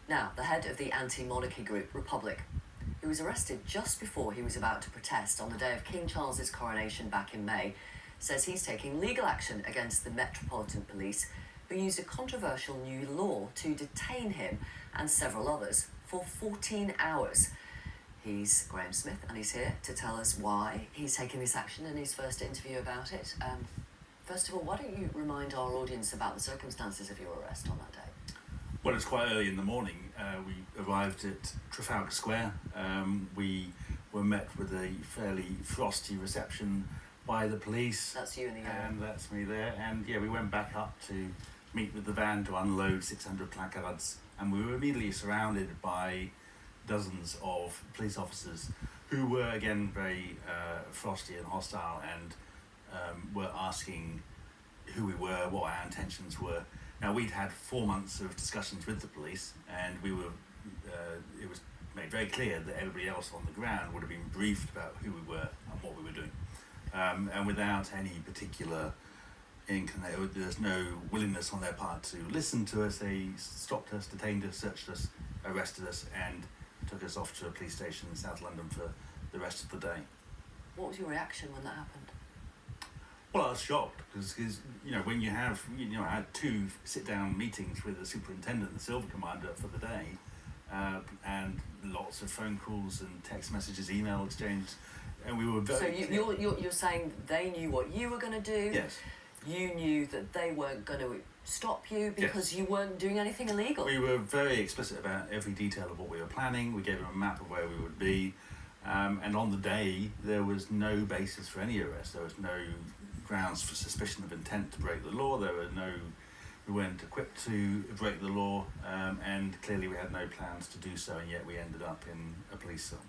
Now, the head of the anti-monarchy group Republic, who was arrested just before he was about to protest on the day of King Charles's coronation back in May, says he's taking legal action against the Metropolitan Police, who used a controversial new law to detain him and several others for 14 hours. He's Graham Smith, and he's here to tell us why he's taking this action in his first interview about it. First of all, why don't you remind our audience about the circumstances of your arrest on that day? Well, it's quite early in the morning. We arrived at Trafalgar Square. We were met with a fairly frosty reception by the police. That's you in the And that's me there. And yeah, we went back up to meet with the van to unload 600 placards. And we were immediately surrounded by dozens of police officers who were, again, very frosty and hostile, and were asking who we were, what our intentions were. Now, we'd had 4 months of discussions with the police, and we were it was made very clear that everybody else on the ground would have been briefed about who we were and what we were doing. And without any particular there's no willingness on their part to listen to us. They stopped us, detained us, searched us, arrested us, and took us off to a police station in South London for the rest of the day. What was your reaction when that happened? Well, I was shocked because when you have I had 2 sit-down meetings with the superintendent and the Silver Commander for the day, and lots of phone calls and text messages, email exchange, and we were very. So you're saying they knew what you were going to do? Yes. You knew that they weren't going to stop you because you weren't doing anything illegal? We were very explicit about every detail of what we were planning. We gave them a map of where we would be, and on the day there was no basis for any arrest. There was no grounds for suspicion of intent to break the law. We weren't equipped to break the law, and clearly we had no plans to do so, and yet we ended up in a police cell.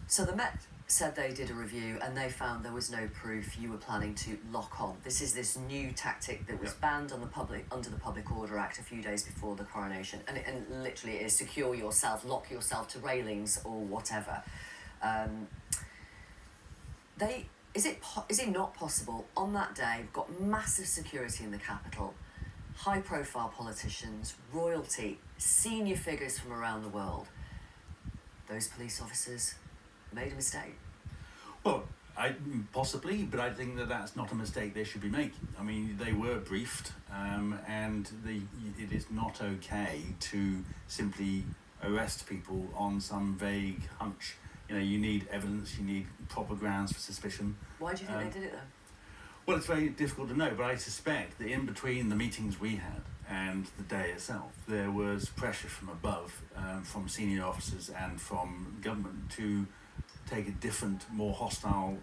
So the Met said they did a review and they found there was no proof you were planning to lock on. This is this new tactic that was banned under the Public Order Act a few days before the coronation, and literally it is secure yourself, lock yourself to railings or whatever. Is it not possible on that day? We've got massive security in the capital, high-profile politicians, royalty, senior figures from around the world. Those police officers made a mistake. Well, possibly, but I think that's not a mistake they should be making. I mean, they were briefed, and it is not okay to simply arrest people on some vague hunch. You need evidence, you need proper grounds for suspicion. Why do you think they did it then? Well, it's very difficult to know, but I suspect that in between the meetings we had and the day itself, there was pressure from above, from senior officers and from government to take a different, more hostile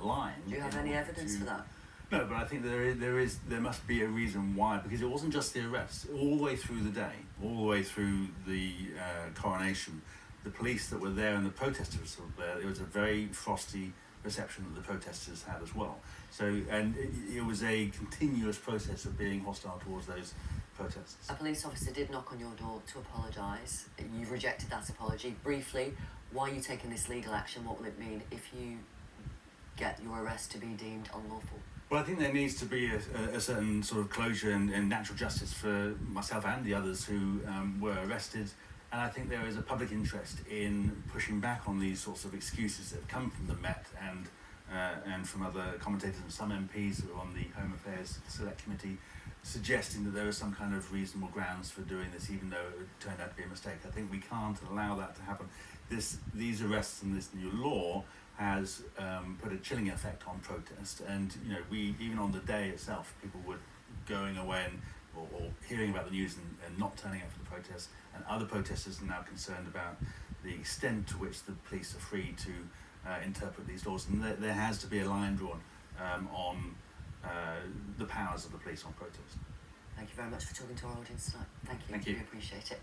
line. Do you have any evidence for that? No, but I think there must be a reason why, because it wasn't just the arrest. All the way through the day, all the way through the coronation, the police that were there and the protesters were there, it was a very frosty reception that the protesters had as well. So, and it was a continuous process of being hostile towards those protesters. A police officer did knock on your door to apologise. You've rejected that apology. Briefly, why are you taking this legal action? What will it mean if you get your arrest to be deemed unlawful? Well, I think there needs to be a certain sort of closure and natural justice for myself and the others who were arrested. And I think there is a public interest in pushing back on these sorts of excuses that have come from the Met and from other commentators and some MPs who are on the Home Affairs Select Committee, suggesting that there are some kind of reasonable grounds for doing this, even though it turned out to be a mistake. I think we can't allow that to happen. These arrests and this new law has put a chilling effect on protest, and we even on the day itself, people were going away or hearing about the news and not turning up for the protest, and other protesters are now concerned about the extent to which the police are free to interpret these laws, and there has to be a line drawn on the powers of the police on protest. Thank you very much for talking to our audience tonight. Thank you. Thank you. We appreciate it.